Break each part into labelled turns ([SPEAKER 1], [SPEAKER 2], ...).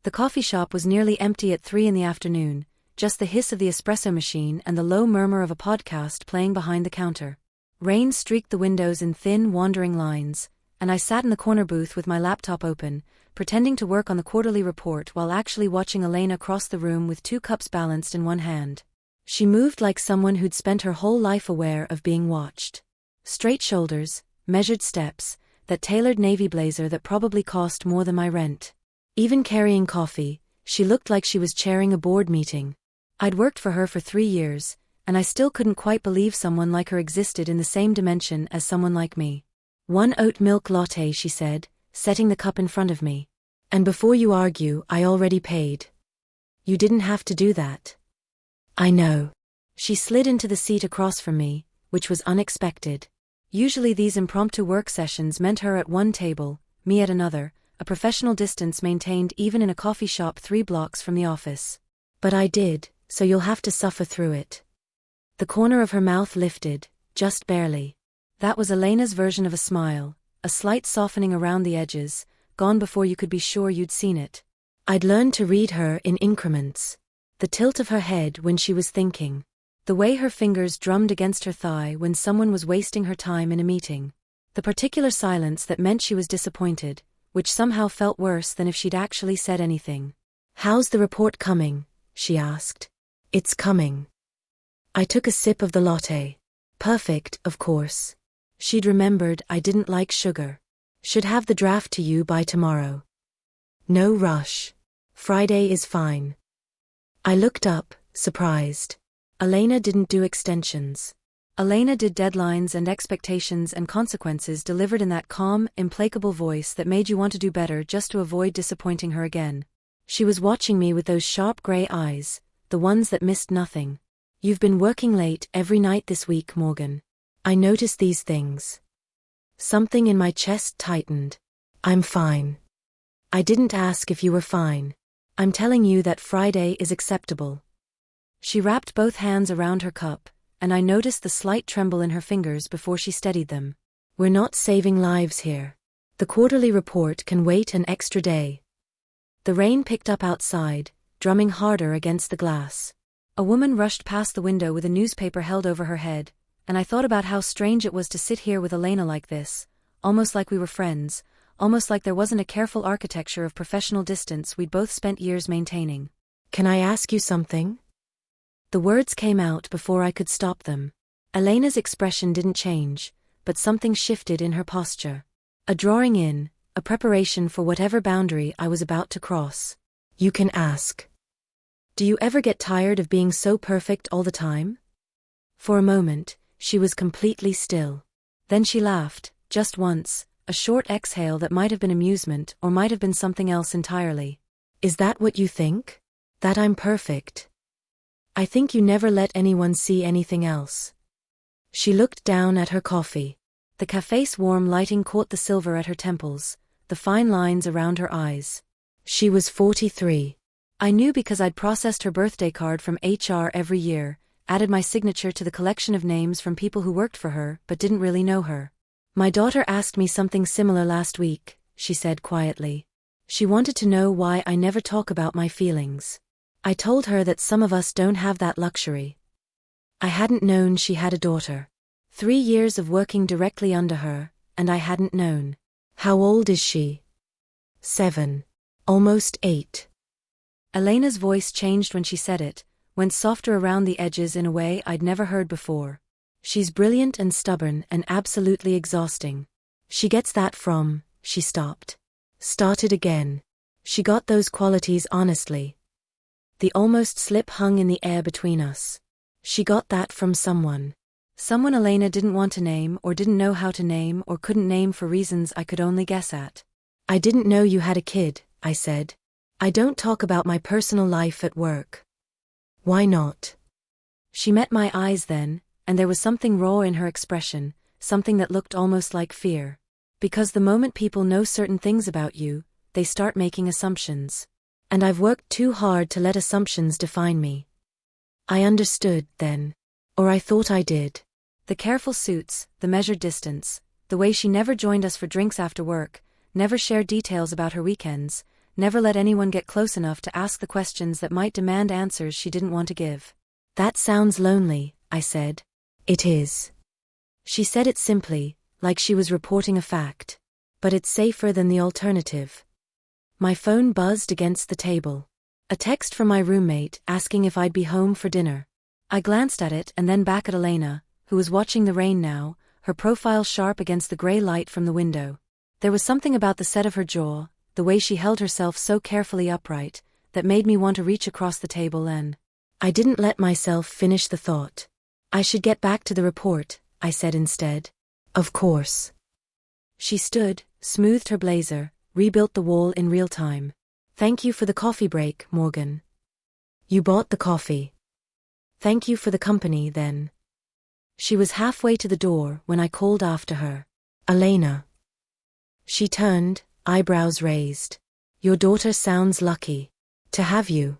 [SPEAKER 1] The coffee shop was nearly empty at 3 in the afternoon, just the hiss of the espresso machine and the low murmur of a podcast playing behind the counter. Rain streaked the windows in thin, wandering lines, and I sat in the corner booth with my laptop open, pretending to work on the quarterly report while actually watching Elena cross the room with 2 cups balanced in one hand. She moved like someone who'd spent her whole life aware of being watched. Straight shoulders, measured steps, that tailored navy blazer that probably cost more than my rent. Even carrying coffee, she looked like she was chairing a board meeting. I'd worked for her for 3 years, and I still couldn't quite believe someone like her existed in the same dimension as someone like me. "1 oat milk latte," she said, setting the cup in front of me. "And before you argue, I already paid." "You didn't have to do that." "I know." She slid into the seat across from me, which was unexpected. Usually these impromptu work sessions meant her at one table, me at another, a professional distance maintained even in a coffee shop 3 blocks from the office. "But I did, so you'll have to suffer through it." The corner of her mouth lifted, just barely. That was Elena's version of a smile, a slight softening around the edges, gone before you could be sure you'd seen it. I'd learned to read her in increments. The tilt of her head when she was thinking. The way her fingers drummed against her thigh when someone was wasting her time in a meeting. The particular silence that meant she was disappointed, which somehow felt worse than if she'd actually said anything. "How's the report coming?" she asked. "It's coming." I took a sip of the latte. "Perfect, of course." She'd remembered I didn't like sugar. "Should have the draft to you by tomorrow." "No rush. Friday is fine." I looked up, surprised. Elena didn't do extensions. Elena did deadlines and expectations and consequences delivered in that calm, implacable voice that made you want to do better just to avoid disappointing her again. She was watching me with those sharp gray eyes, the ones that missed nothing. "You've been working late every night this week, Morgan. I noticed these things." Something in my chest tightened. "I'm fine." "I didn't ask if you were fine. I'm telling you that Friday is acceptable." She wrapped both hands around her cup, and I noticed the slight tremble in her fingers before she steadied them. "We're not saving lives here. The quarterly report can wait an extra day." The rain picked up outside, drumming harder against the glass. A woman rushed past the window with a newspaper held over her head, and I thought about how strange it was to sit here with Elena like this, almost like we were friends, almost like there wasn't a careful architecture of professional distance we'd both spent years maintaining. "Can I ask you something?" The words came out before I could stop them. Elena's expression didn't change, but something shifted in her posture. A drawing in, a preparation for whatever boundary I was about to cross. "You can ask." "Do you ever get tired of being so perfect all the time?" For a moment, she was completely still. Then she laughed, just once, a short exhale that might have been amusement or might have been something else entirely. "Is that what you think? That I'm perfect? I think you never let anyone see anything else." She looked down at her coffee. The cafe's warm lighting caught the silver at her temples, the fine lines around her eyes. She was 43. I knew because I'd processed her birthday card from HR every year, added my signature to the collection of names from people who worked for her but didn't really know her. "My daughter asked me something similar last week," she said quietly. "She wanted to know why I never talk about my feelings. I told her that some of us don't have that luxury." I hadn't known she had a daughter. 3 years of working directly under her, and I hadn't known. "How old is she?" 7. Almost 8. Elena's voice changed when she said it, went softer around the edges in a way I'd never heard before. "She's brilliant and stubborn and absolutely exhausting. She gets that from," she stopped. Started again. "She got those qualities honestly." The almost slip hung in the air between us. She got that from someone. Someone Elena didn't want to name or didn't know how to name or couldn't name for reasons I could only guess at. "I didn't know you had a kid," I said. "I don't talk about my personal life at work." "Why not?" She met my eyes then, and there was something raw in her expression, something that looked almost like fear. "Because the moment people know certain things about you, they start making assumptions. And I've worked too hard to let assumptions define me." I understood, then. Or I thought I did. The careful suits, the measured distance, the way she never joined us for drinks after work, never shared details about her weekends, Never let anyone get close enough to ask the questions that might demand answers she didn't want to give. That sounds lonely, I said. It is. She said it simply, like she was reporting a fact. But it's safer than the alternative. My phone buzzed against the table. A text from my roommate asking if I'd be home for dinner. I glanced at it and then back at Elena, who was watching the rain now, her profile sharp against the gray light from the window. There was something about the set of her jaw, the way she held herself so carefully upright, that made me want to reach across the table and... I didn't let myself finish the thought. I should get back to the report, I said instead. Of course. She stood, smoothed her blazer, rebuilt the wall in real time. Thank you for the coffee break, Morgan. You bought the coffee. Thank you for the company, then. She was halfway to the door when I called after her. Elena. She turned, eyebrows raised. Your daughter sounds lucky. To have you.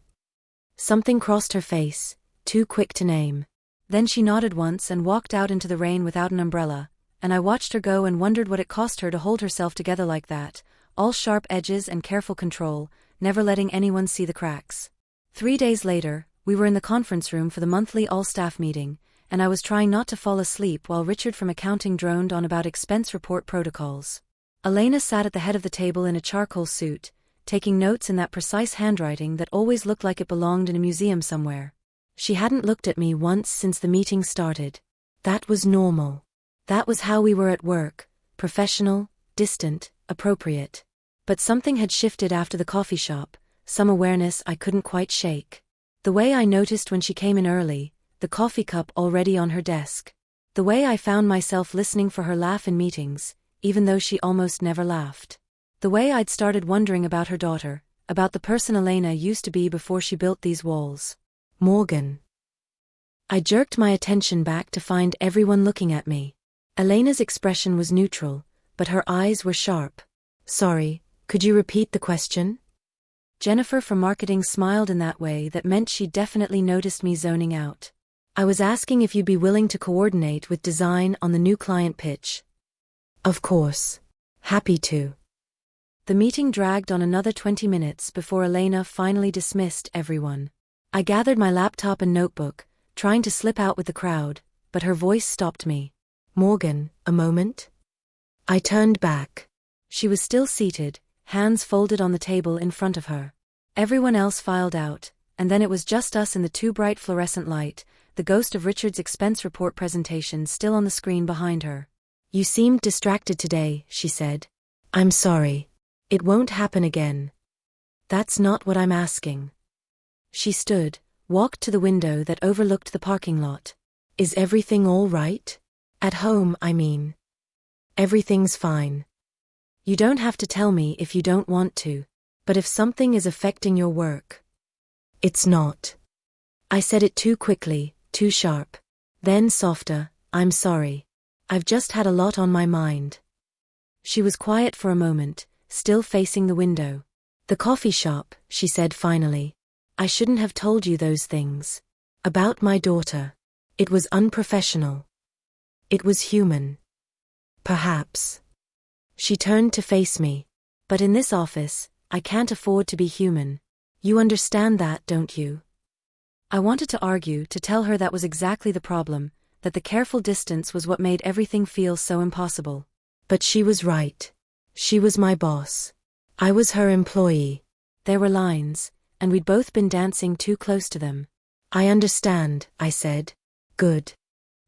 [SPEAKER 1] Something crossed her face, too quick to name. Then she nodded once and walked out into the rain without an umbrella, and I watched her go and wondered what it cost her to hold herself together like that, all sharp edges and careful control, never letting anyone see the cracks. 3 days later, we were in the conference room for the monthly all-staff meeting, and I was trying not to fall asleep while Richard from accounting droned on about expense report protocols. Elena sat at the head of the table in a charcoal suit, taking notes in that precise handwriting that always looked like it belonged in a museum somewhere. She hadn't looked at me once since the meeting started. That was normal. That was how we were at work, professional, distant, appropriate. But something had shifted after the coffee shop, some awareness I couldn't quite shake. The way I noticed when she came in early, the coffee cup already on her desk. The way I found myself listening for her laugh in meetings, even though she almost never laughed. The way I'd started wondering about her daughter, about the person Elena used to be before she built these walls. Morgan. I jerked my attention back to find everyone looking at me. Elena's expression was neutral, but her eyes were sharp. Sorry, could you repeat the question? Jennifer from marketing smiled in that way that meant she'd definitely noticed me zoning out. I was asking if you'd be willing to coordinate with design on the new client pitch. Of course. Happy to. The meeting dragged on another 20 minutes before Elena finally dismissed everyone. I gathered my laptop and notebook, trying to slip out with the crowd, but her voice stopped me. Morgan, a moment? I turned back. She was still seated, hands folded on the table in front of her. Everyone else filed out, and then it was just us in the too bright fluorescent light, the ghost of Richard's expense report presentation still on the screen behind her. You seemed distracted today, she said. I'm sorry. It won't happen again. That's not what I'm asking. She stood, walked to the window that overlooked the parking lot. Is everything all right? At home, I mean. Everything's fine. You don't have to tell me if you don't want to, but if something is affecting your work. It's not. I said it too quickly, too sharp. Then softer, I'm sorry. I've just had a lot on my mind. She was quiet for a moment, still facing the window. The coffee shop, she said finally. I shouldn't have told you those things. About my daughter. It was unprofessional. It was human. Perhaps. She turned to face me. But in this office, I can't afford to be human. You understand that, don't you? I wanted to argue, to tell her that was exactly the problem, that the careful distance was what made everything feel so impossible. But she was right. She was my boss. I was her employee. There were lines, and we'd both been dancing too close to them. I understand, I said. Good.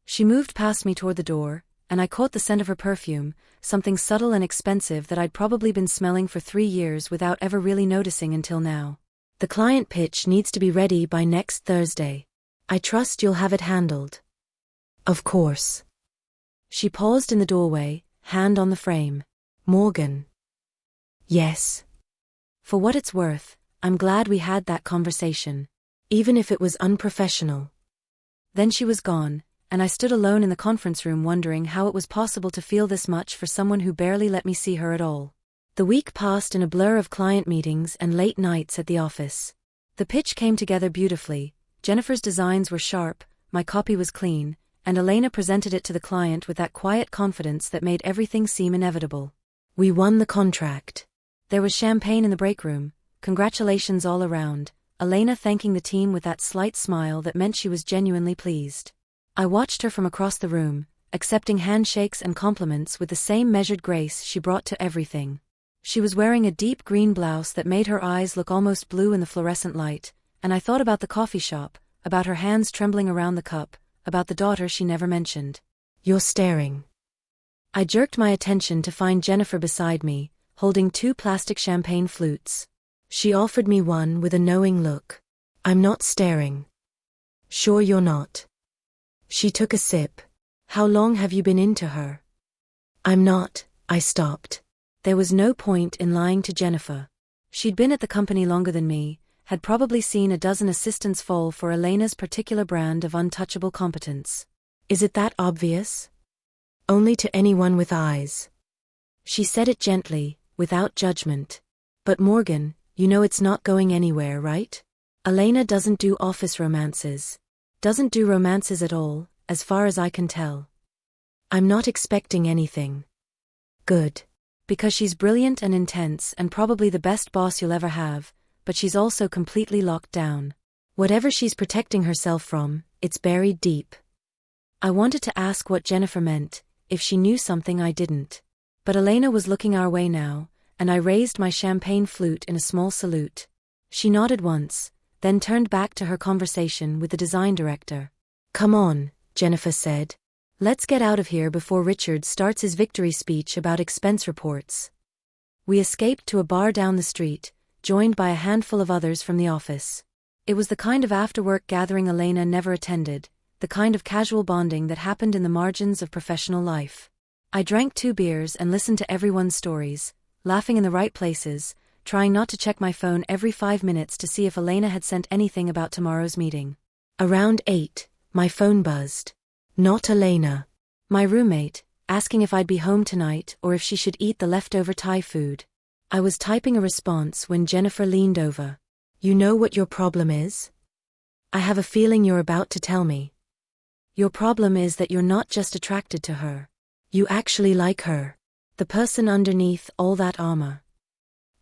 [SPEAKER 1] She moved past me toward the door, and I caught the scent of her perfume, something subtle and expensive that I'd probably been smelling for 3 years without ever really noticing until now. The client pitch needs to be ready by next Thursday. I trust you'll have it handled. Of course. She paused in the doorway, hand on the frame. Morgan. Yes. For what it's worth, I'm glad we had that conversation. Even if it was unprofessional. Then she was gone, and I stood alone in the conference room wondering how it was possible to feel this much for someone who barely let me see her at all. The week passed in a blur of client meetings and late nights at the office. The pitch came together beautifully, Jennifer's designs were sharp, my copy was clean, and Elena presented it to the client with that quiet confidence that made everything seem inevitable. We won the contract. There was champagne in the break room, congratulations all around, Elena thanking the team with that slight smile that meant she was genuinely pleased. I watched her from across the room, accepting handshakes and compliments with the same measured grace she brought to everything. She was wearing a deep green blouse that made her eyes look almost blue in the fluorescent light, and I thought about the coffee shop, about her hands trembling around the cup, about the daughter she never mentioned. "You're staring." I jerked my attention to find Jennifer beside me, holding 2 plastic champagne flutes. She offered me one with a knowing look. "I'm not staring." "Sure you're not?" She took a sip. "How long have you been into her?" "I'm not," I stopped. There was no point in lying to Jennifer. She'd been at the company longer than me, had probably seen a dozen assistants fall for Elena's particular brand of untouchable competence. "Is it that obvious?" "Only to anyone with eyes." She said it gently, without judgment. "But Morgan, you know it's not going anywhere, right? Elena doesn't do office romances. Doesn't do romances at all, as far as I can tell." "I'm not expecting anything." "Good. Because she's brilliant and intense and probably the best boss you'll ever have, but she's also completely locked down. Whatever she's protecting herself from, it's buried deep." I wanted to ask what Jennifer meant, if she knew something I didn't. But Elena was looking our way now, and I raised my champagne flute in a small salute. She nodded once, then turned back to her conversation with the design director. "Come on," Jennifer said. "Let's get out of here before Richard starts his victory speech about expense reports." We escaped to a bar down the street, joined by a handful of others from the office. It was the kind of after-work gathering Elena never attended, the kind of casual bonding that happened in the margins of professional life. I drank 2 beers and listened to everyone's stories, laughing in the right places, trying not to check my phone every 5 minutes to see if Elena had sent anything about tomorrow's meeting. Around 8, my phone buzzed. Not Elena. My roommate, asking if I'd be home tonight or if she should eat the leftover Thai food. I was typing a response when Jennifer leaned over. "You know what your problem is? I have a feeling you're about to tell me. Your problem is that you're not just attracted to her. You actually like her. The person underneath all that armor."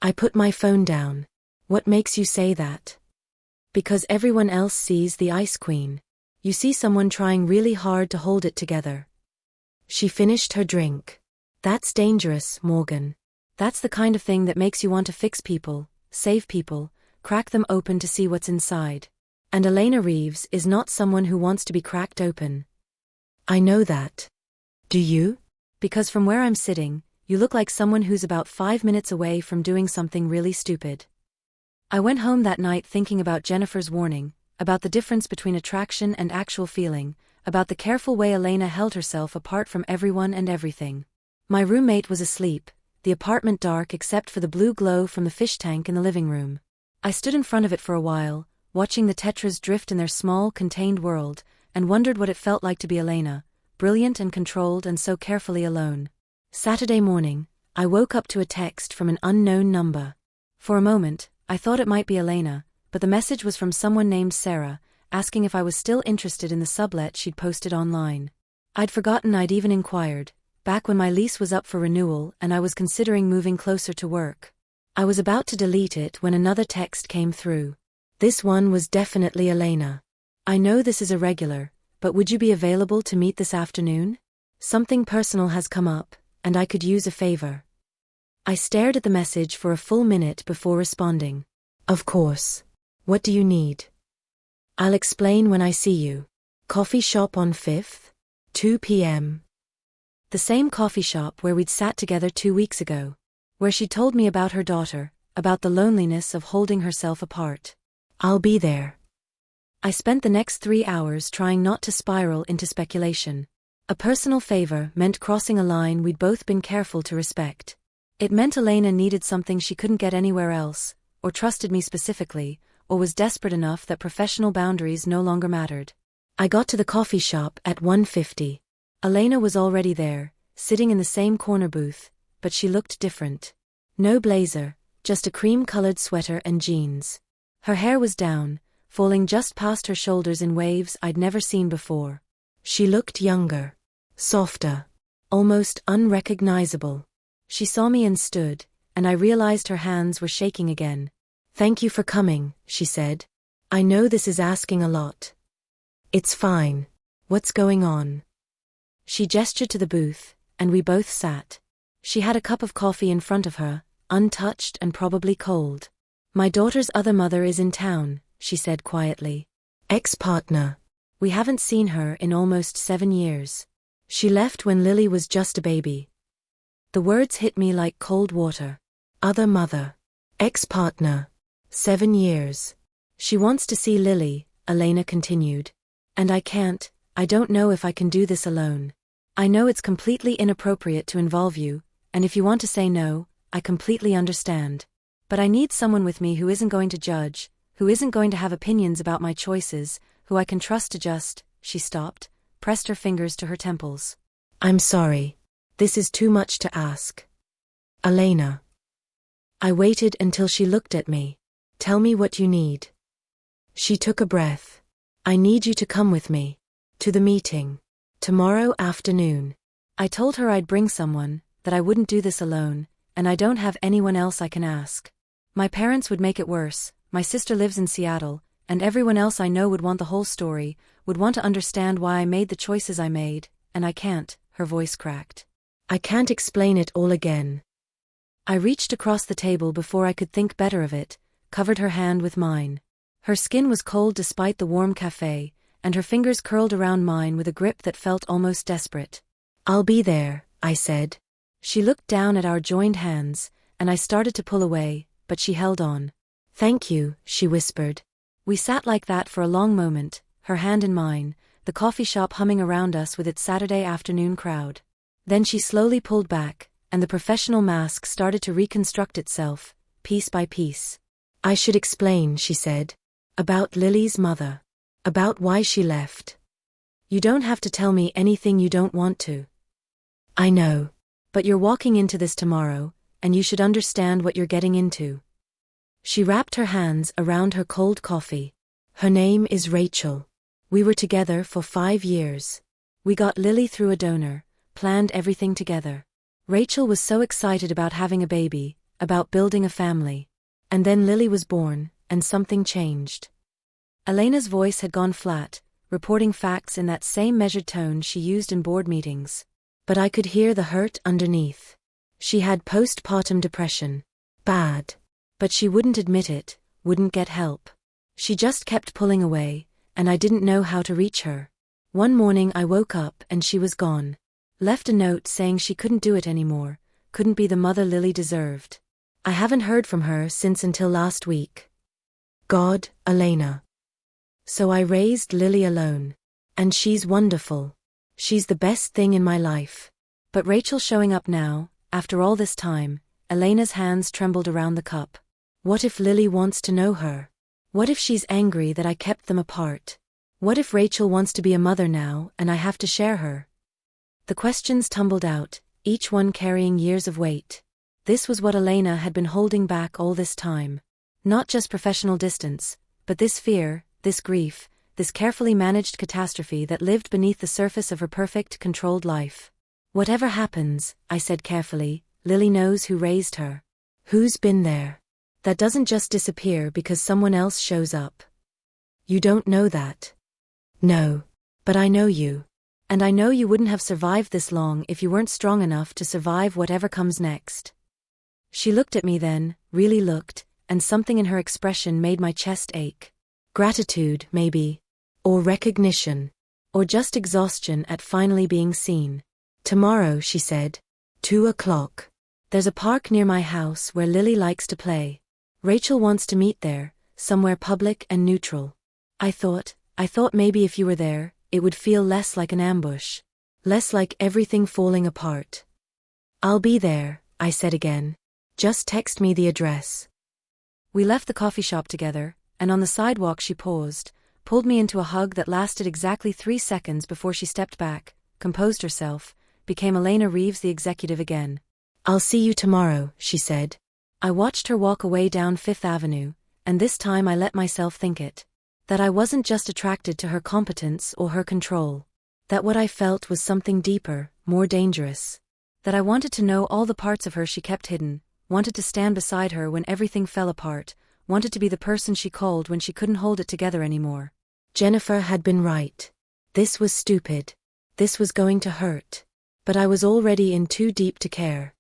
[SPEAKER 1] I put my phone down. "What makes you say that?" "Because everyone else sees the Ice Queen. You see someone trying really hard to hold it together." She finished her drink. "That's dangerous, Morgan. That's the kind of thing that makes you want to fix people, save people, crack them open to see what's inside. And Elena Reeves is not someone who wants to be cracked open." "I know that." "Do you?" "Because from where I'm sitting, you look like someone who's about 5 minutes away from doing something really stupid." I went home that night thinking about Jennifer's warning, about the difference between attraction and actual feeling, about the careful way Elena held herself apart from everyone and everything. My roommate was asleep, the apartment dark except for the blue glow from the fish tank in the living room. I stood in front of it for a while, watching the tetras drift in their small, contained world, and wondered what it felt like to be Elena, brilliant and controlled and so carefully alone. Saturday morning, I woke up to a text from an unknown number. For a moment, I thought it might be Elena, but the message was from someone named Sarah, asking if I was still interested in the sublet she'd posted online. I'd forgotten I'd even inquired, back when my lease was up for renewal and I was considering moving closer to work. I was about to delete it when another text came through. This one was definitely Elena. "I know this is irregular, but would you be available to meet this afternoon? Something personal has come up, and I could use a favor." I stared at the message for a full minute before responding. "Of course. What do you need?" "I'll explain when I see you. Coffee shop on 5th? 2 p.m. The same coffee shop where we'd sat together 2 weeks ago. Where she told me about her daughter, about the loneliness of holding herself apart. "I'll be there." I spent the next 3 hours trying not to spiral into speculation. A personal favor meant crossing a line we'd both been careful to respect. It meant Elena needed something she couldn't get anywhere else, or trusted me specifically, or was desperate enough that professional boundaries no longer mattered. I got to the coffee shop at 1:50. Elena was already there, sitting in the same corner booth, but she looked different. No blazer, just a cream-colored sweater and jeans. Her hair was down, falling just past her shoulders in waves I'd never seen before. She looked younger. Softer. Almost unrecognizable. She saw me and stood, and I realized her hands were shaking again. Thank you for coming, she said. I know this is asking a lot. It's fine. What's going on? She gestured to the booth, and we both sat. She had a cup of coffee in front of her, untouched and probably cold. My daughter's other mother is in town, she said quietly. Ex-partner. We haven't seen her in almost 7 years. She left when Lily was just a baby. The words hit me like cold water. Other mother. Ex-partner. 7 years. She wants to see Lily, Elena continued. And I don't know if I can do this alone. I know it's completely inappropriate to involve you, and if you want to say no, I completely understand. But I need someone with me who isn't going to judge, who isn't going to have opinions about my choices, who I can trust to just, she stopped, pressed her fingers to her temples. I'm sorry. This is too much to ask. Elena. I waited until she looked at me. Tell me what you need. She took a breath. I need you to come with me. To the meeting. Tomorrow afternoon. I told her I'd bring someone, that I wouldn't do this alone, and I don't have anyone else I can ask. My parents would make it worse, my sister lives in Seattle, and everyone else I know would want the whole story, would want to understand why I made the choices I made, and I can't, her voice cracked. I can't explain it all again. I reached across the table before I could think better of it, covered her hand with mine. Her skin was cold despite the warm cafe, and her fingers curled around mine with a grip that felt almost desperate. I'll be there, I said. She looked down at our joined hands, and I started to pull away, but she held on. Thank you, she whispered. We sat like that for a long moment, her hand in mine, the coffee shop humming around us with its Saturday afternoon crowd. Then she slowly pulled back, and the professional mask started to reconstruct itself, piece by piece. I should explain, she said. About Lily's mother. About why she left. You don't have to tell me anything you don't want to. I know. But you're walking into this tomorrow, and you should understand what you're getting into. She wrapped her hands around her cold coffee. Her name is Rachel. We were together for 5 years. We got Lily through a donor, planned everything together. Rachel was so excited about having a baby, about building a family. And then Lily was born, and something changed. Elena's voice had gone flat, reporting facts in that same measured tone she used in board meetings. But I could hear the hurt underneath. She had postpartum depression. Bad. But she wouldn't admit it, wouldn't get help. She just kept pulling away, and I didn't know how to reach her. One morning I woke up and she was gone. Left a note saying she couldn't do it anymore, couldn't be the mother Lily deserved. I haven't heard from her since until last week. God, Elena. So I raised Lily alone. And she's wonderful. She's the best thing in my life. But Rachel showing up now, after all this time, Elena's hands trembled around the cup. What if Lily wants to know her? What if she's angry that I kept them apart? What if Rachel wants to be a mother now and I have to share her? The questions tumbled out, each one carrying years of weight. This was what Elena had been holding back all this time. Not just professional distance, but this fear, this grief, this carefully managed catastrophe that lived beneath the surface of her perfect, controlled life. Whatever happens, I said carefully, Lily knows who raised her. Who's been there. That doesn't just disappear because someone else shows up. You don't know that. No. But I know you. And I know you wouldn't have survived this long if you weren't strong enough to survive whatever comes next. She looked at me then, really looked, and something in her expression made my chest ache. Gratitude, maybe. Or recognition. Or just exhaustion at finally being seen. Tomorrow, she said. 2 o'clock. There's a park near my house where Lily likes to play. Rachel wants to meet there, somewhere public and neutral. I thought maybe if you were there, it would feel less like an ambush. Less like everything falling apart. I'll be there, I said again. Just text me the address. We left the coffee shop together, and on the sidewalk she paused, pulled me into a hug that lasted exactly 3 seconds before she stepped back, composed herself, became Elena Reeves the executive again. I'll see you tomorrow, she said. I watched her walk away down Fifth Avenue, and this time I let myself think it. That I wasn't just attracted to her competence or her control. That what I felt was something deeper, more dangerous. That I wanted to know all the parts of her she kept hidden, wanted to stand beside her when everything fell apart, wanted to be the person she called when she couldn't hold it together anymore. Jennifer had been right. This was stupid. This was going to hurt. But I was already in too deep to care.